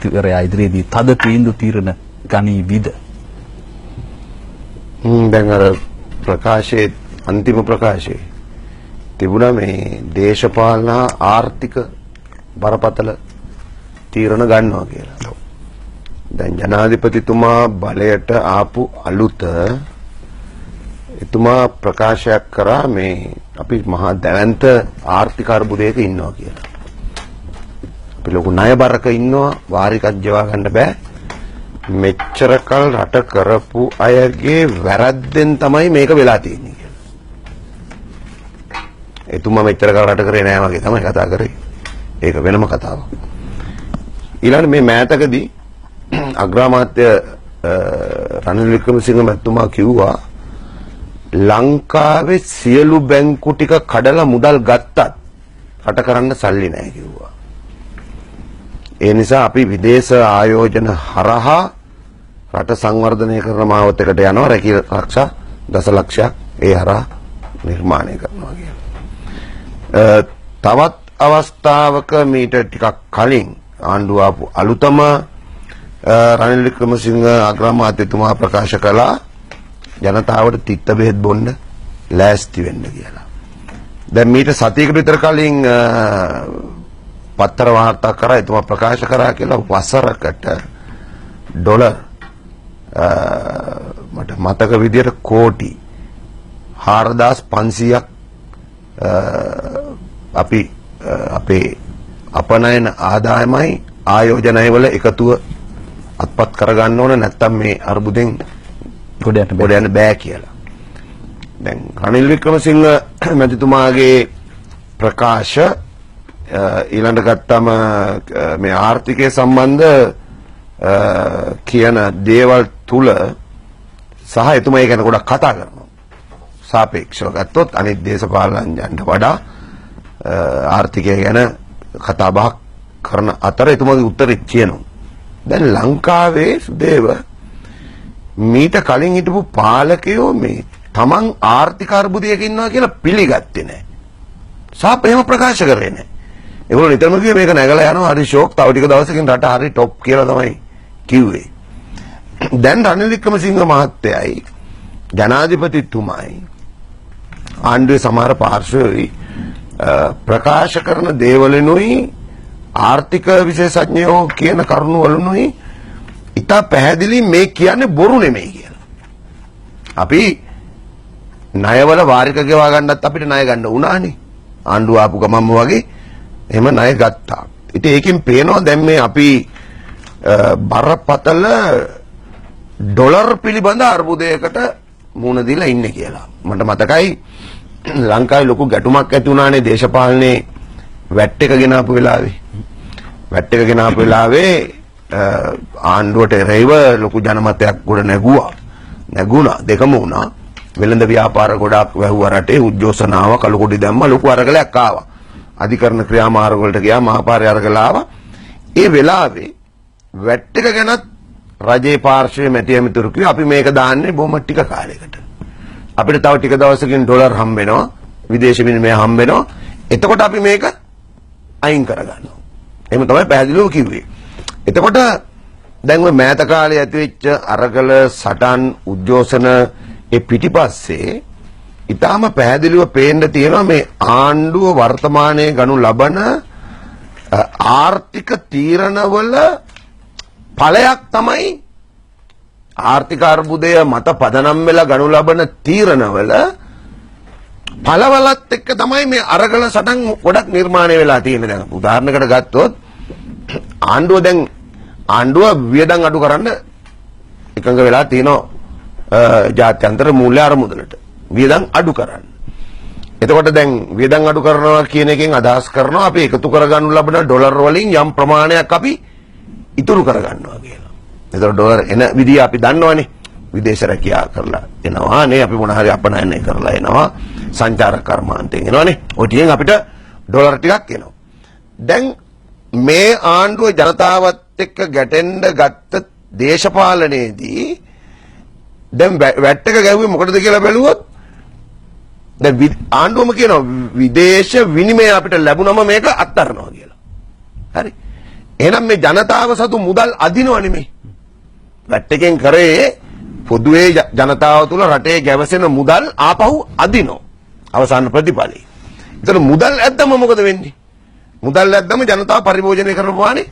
අගමැතිවරයා ඉදිරියේදී තද තීරණ ගනීවිද? දැන් අර ප්‍රකාශයේ අන්තිම ප්‍රකාශයේ තිබුණා මේ දේශපාලන ආර්ථික බරපතල තීරණ ගන්නවා කියලා. දැන් ජනාධිපතිතුමා බලයට ආපු අලුත එතුමා ප්‍රකාශයක් කරා මේ අපි මහා දැවැන්ත ආර්ථික අර්බුදයක ඉන්නවා කියලා. අපි ලොකු ණයබරක ඉන්නවා, වාරිකක් ජවා ගන්න බෑ. මෙච්චර කල් රට කරපු අයගේ වැරද්දෙන් තමයි මේක වෙලා තියෙන්නේ කියලා. එතුමා මෙච්චර කල් රට කරේ නෑ වගේ තමයි කතා කරේ. ඒක වෙනම කතාවක්. ඊළඟ මේ මෑතකදී අග්‍රාමාත්‍ය රනිල් වික්‍රමසිංහ මහත්මයා කිව්වා ලංකාවේ සියලු බැංකු ටික කඩලා මුදල් ගත්තත් රට කරන්න සල්ලි නැහැ කිව්වා. ඒ නිසා අපි විදේශ ආයෝජන හරහා රට සංවර්ධනය කරන මාවතකට යනවා, රැකී ආරක්ෂා දසලක්ෂයක් ඒ හරහා නිර්මාණය කරනවා කියලා. තවත් අවස්ථාවක මීට ටිකක් කලින් ආණ්ඩුව ආපු අලුතම රනිල් වික්‍රමසිංහ අග්‍රාමාත්‍යතුමා ප්‍රකාශ කළා ජනතාවට තිත්ත බෙහෙත් බොන්න ලෑස්ති වෙන්න කියලා. දැන් මීට සතියකට විතර කලින් පත්තර වාර්තා කරා එතුමා ප්‍රකාශ කරා කියලා වසරකට ඩොලර් මට මතක විදියට කෝටි 4500ක් අපි අපේ අපනයන ආදායමයි ආයෝජනය වල එකතුව අත්පත් කරගන්න ඕන, නැත්තම් මේ අර්බුදෙන් ගොඩ යන්න බෑ කියලා. දැන් රනිල් වික්‍රමසිංහ මැතිතුමාගේ ප්‍රකාශ ඊළඟට ගත්තම මේ ආර්ථිකය සම්බන්ධ කියන දේවල් තුල සහ එතුමා ඒක ගැන ගොඩක් කතා කරනවා. සාපේක්ෂව ගත්තොත් අනිත් දේශපාලනඥයන්ට වඩා ආර්ථිකය ගැන කතා බහ කරන අතර එතුමාගේ උත්තරේ කියනවා. දැන් ලංකාවේ සුදේව මීට කලින් හිටපු පාලකයෝ මේ තමන් ආර්ථික අර්බුදයක ඉන්නවා කියලා පිළිගත්තේ නැහැ. සාප එහෙම ප්‍රකාශ කරේ නැහැ. ඒගොල්ලෝ නිතරම කිව්වේ මේක නැගලා යනවා, හරි ෂෝක්, තව ටික දවසකින් රට හරි টොප් කියලා තමයි කිව්වේ. දැන් රනිල් වික්‍රමසිංහ මහත්තයයි ජනාධිපතිතුමායි ආණ්ඩුවේ සමහර පාර්ශවයි ප්‍රකාශ කරන දේවලිනුයි ආර්ථික විශේෂඥයෝ කියන කරුණු වලිනුයි ඉතා පැහැදිලි මේ කියන්නේ බොරු නෙමෙයි කියලා. අපි ණයවල වාරික ගෙවා ගන්නත් අපිට ණය ගන්න උනානේ. ආණ්ඩුව ආපු ගමන්ම වගේ එහෙම ණය ගත්තා. ඉතින් ඒකෙන් පේනවා දැන් මේ අපි බරපතල ඩොලර් පිළිබඳ අර්බුදයකට මුහුණ දීලා ඉන්නේ කියලා. මට මතකයි ලංකාවේ ලොකු ගැටුමක් ඇති වුණානේ දේශපාලනේ වැට් එක ගෙනාපු වෙලාවේ. වැට් එක ගෙනාපු වෙලාවේ ආණ්ඩුවට එරෙහිව ලොකු ජනමතයක් ගොඩ නැගුණා. දෙකම වුණා. වෙළඳ ව්‍යාපාර ගොඩක් වැහුවා රටේ, උද්ඝෝෂණ ආවා, කළුකොඩි දැම්මා, ලොකු අරගලයක් ආවා. අධිකරණ ක්‍රියාමාර්ග වලට ගියා, මහපාරේ අරගල ආවා. ඒ වෙලාවේ වැට් එක ගැනත් රජයේ පාර්ශ්වයේ මැති ඇමතුරු කිව්වා අපි මේක දාන්නේ බොහොම ටික කාලයකට. අපිට තව ටික දවසකින් ඩොලර් හම්බ වෙනවා, විදේශ විනිමය හම්බ වෙනවා. එතකොට අපි මේක අයින් කරගන්නවා. එහෙම තමයි පැහැදිලිව කිව්වේ. එතකොට දැන් ඔය මෑත කාලේ ඇතිවෙච්ච අරගල සටන් උද්ඝෝෂණ ඒ පිටිපස්සේ ඊටාම පැහැදිලිව පේන්න තියෙනවා මේ ආණ්ඩුව වර්තමානයේ ගනු ලබන ආර්ථික තීරණවල ඵලයක් තමයි ආර්ථික අර්බුදය මත පදනම් වෙලා ගනු ලබන තීරණවල ඵලවලත් එක්ක තමයි මේ අරගල සටන් ගොඩක් නිර්මාණය වෙලා තියෙන්නේ. දැන් උදාහරණයකට ගත්තොත් ආණ්ඩුව වියදම් අඩු කරන්න එකඟ වෙලා තියෙනවා ජාත්‍යන්තර මූල්‍ය අරමුදලට වියදම් අඩු කරන්න. එතකොට දැන් වියදම් අඩු කරනවා කියන එකෙන් අදහස් කරනවා අපි එකතු කරගන්නු ලබන ඩොලර් වලින් යම් ප්‍රමාණයක් අපි ඉතුරු කරගන්නවා කියලා. එතකොට ඩොලර් එන විදිය අපි දන්නවනේ. විදේශ රැකියාව කරලා එනවා නේ, අපි මොන හරි අපනයනය කරලා එනවා, සංචාරක කර්මාන්තයෙන් එනවානේ. ඔය ටිකෙන් අපිට ඩොලර් ටිකක් එනවා. දැන් මේ ආණ්ඩුව ජනතාවත් එක්ක ගැටෙන්න ගත්ත දේශපාලනයේදී දැන් වැට් එක ගැව්වේ මොකටද කියලා බැලුවොත් දැන් ආණ්ඩුවම කියනවා විදේශ විනිමය අපිට ලැබුණම මේක අත්හරිනවා කියලා. හරි. එහෙනම් මේ ජනතාව සතු මුදල් අදිනව නෙමෙයි. වැට් එකෙන් කරේ පොදුවේ ජනතාව තුල රටේ ගැවසෙන මුදල් ආපහු අදිනව. අවසාන ප්‍රතිඵලයි. ඒතර මුදල් ඇද්දම මොකද වෙන්නේ? මුදල් ඇද්දම ජනතාව පරිභෝජනය කරන ප්‍රමාණය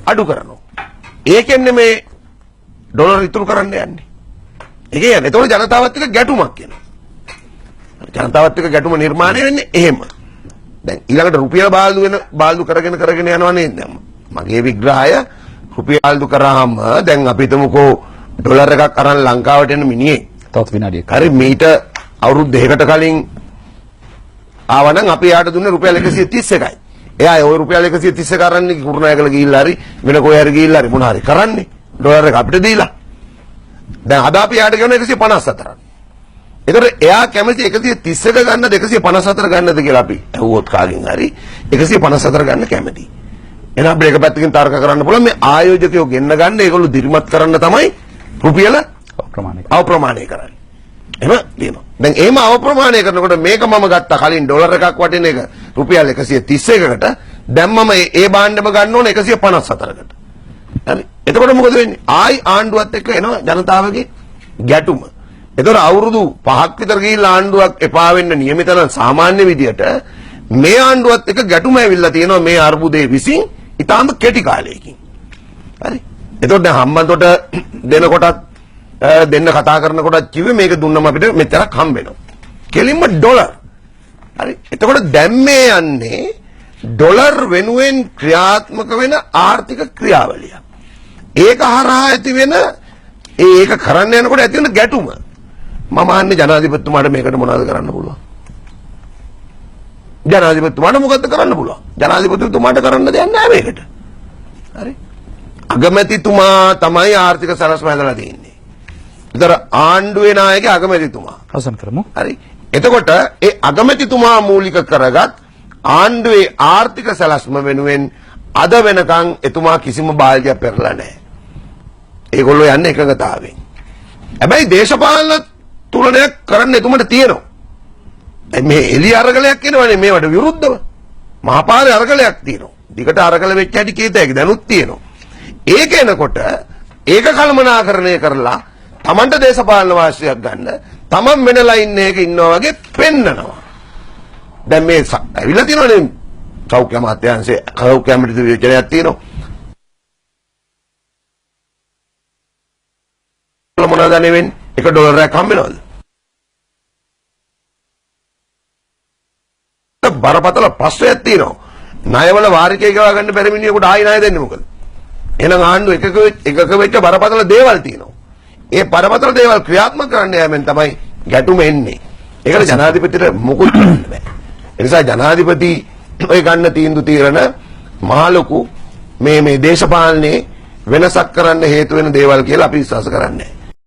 අඩු කරනවා. ඒකෙන්නේ මේ ඩොලර් ඉතුරු කරන්න යන්නේ. ඒ කියන්නේ ඒතකොට ජනතාවත් එක්ක ගැටුමක් එනවා. ජනතාවත් එක්ක ගැටුම නිර්මාණය වෙන්නේ එහෙම. දැන් ඊළඟට රුපියල් බාල්දු කරගෙන යනවා නේද? මගේ විග්‍රහය රුපියල් බාල්දු කරාම දැන් අපි හිතමුකෝ ඩොලර් එකක් අරන් ලංකාවට එන මිනිහේ තවත් විනාඩියක්. හරි මීට අවුරුදු දෙකකට කලින් ආවනම් අපි යාට දුන්නේ රුපියල් 131යි. එයා ওই රුපියල් 131 කරන්නේ කුරුණෑගල ගිහිල්ලා හරි වෙන කොහේ හරි ගිහිල්ලා හරි මොන හරි කරන්නේ. ඩොලර් එක අපිට දීලා. දැන් අද අපි යාට කියන 154ක්. ඒතකොට එයා කැමති 131 ගන්නද 154 ගන්නද කියලා අපි ඇහුවොත් කාගෙන් හරි 154 ගන්න කැමති. එහෙනම් අපිට එක පැත්තකින් තර්ක කරන්න පුළුවන් මේ ආයෝජකයෝ ගෙන්න ගන්න ඒගොල්ලෝ දිරිමත් කරන්න තමයි රුපියල අප්‍රමාණය කරන්නේ. එහෙම තියෙනවා. දැන් එහෙම අප්‍රමාණය කරනකොට මේක මම ගත්තා කලින් ඩොලර් එකක් වටින එක රුපියල් 131කට දැන් මම ඒ භාණ්ඩෙම ගන්න ඕන 154කට. හරි. එතකොට මොකද වෙන්නේ? ආයි ආණ්ඩුවත් එක්ක එනවා ජනතාවගේ ගැටුම. එතකොට අවුරුදු 5ක් විතර ගිහිල්ලා ආණ්ඩුවක් එපා වෙන්න නියමිත නම් සාමාන්‍ය විදියට මේ ආණ්ඩුවත් එක්ක ගැටුම ඇවිල්ලා තියෙනවා මේ අර්බුදයේ විසින් ඊටාම කෙටි කාලයකින්. හරි. එතකොට දැන් හම්බන්තොට දෙනකොටත් දෙන්න කතා කරනකොටත් කිව්වේ මේක දුන්නම අපිට මෙච්චරක් හම්බ වෙනවා. කෙලින්ම ඩොලර්. හරි. එතකොට දැන් මේ යන්නේ ඩොලර් වෙනුවෙන් ක්‍රියාත්මක වෙන ආර්ථික ක්‍රියාවලිය. ඒක හරහා ඇති වෙන ඒක කරන්න යනකොට ඇති වෙන ගැටුම. මම අහන්නේ ජනාධිපතිතුමාට මේකට මොනවද කරන්න පුළුවන්? ජනාධිපතිතුමාට මොකද්ද කරන්න පුළුවන්? ජනාධිපතිතුමාට කරන්න දෙයක් නැහැ මේකට. හරි. අගමැතිතුමා තමයි ආර්ථික සලස්ම හදලා තියෙන්නේ. ඒතර ආණ්ඩුවේ නායකයා අගමැතිතුමා. අවසන් කරමු. හරි. එතකොට ඒ අගමැතිතුමා මූලික කරගත් ආණ්ඩුවේ ආර්ථික සලස්ම වෙනුවෙන් අද වෙනකන් එතුමා කිසිම බාල්දියක් පෙරලා නැහැ. ඒගොල්ලෝ යන්නේ එකගතාවෙන්. හැබැයි දේශපාලන තුලනයක් කරන්න එතුමට තියෙනවා. මේ එළිය අරගලයක් එනවනේ මේවට විරුද්ධව. මහපාරේ අරගලයක් තියෙනවා. දිගට අරගල වෙච්ච හැටි කීතයක දැනුත් තියෙනවා. ඒක එනකොට ඒක කළමනාකරණය කරලා Tamanට දේශපාලන වාසියක් ගන්න Taman වෙන ලයින් එකක ඉන්නවා වගේ පෙන්නනවා. දැන් මේ ඇවිල්ලා තියෙනවනේ සෞඛ්‍ය අමාත්‍යාංශයේ සෞඛ්‍ය අමාත්‍ය විචාරයක් තියෙනවා. මොනවද නෙවෙන්නේ? $1 හම්බ වෙනවද? බරපතල ප්‍රශ්නයක් තියෙනවා. ණයවල වාරිකය ගෙවා ගන්න බැරි මිනිහෙකුට ආයි ණය දෙන්නේ මොකද? එහෙනම් ආණ්ඩුව එකක වෙච්ච බරපතල දේවල් තියෙනවා. ඒ බරපතල දේවල් ක්‍රියාත්මක කරන්න යෑමෙන් තමයි ගැටුම එන්නේ. ඒකට ජනාධිපතිට මොකුත් කරන්න බෑ. ඒ නිසා ජනාධිපති ඔය ගන්න තීන්දුව తీරන මහ ලොකු මේ දේශපාලනේ වෙනසක් කරන්න හේතු වෙන දේවල් කියලා අපි විශ්වාස කරන්නේ.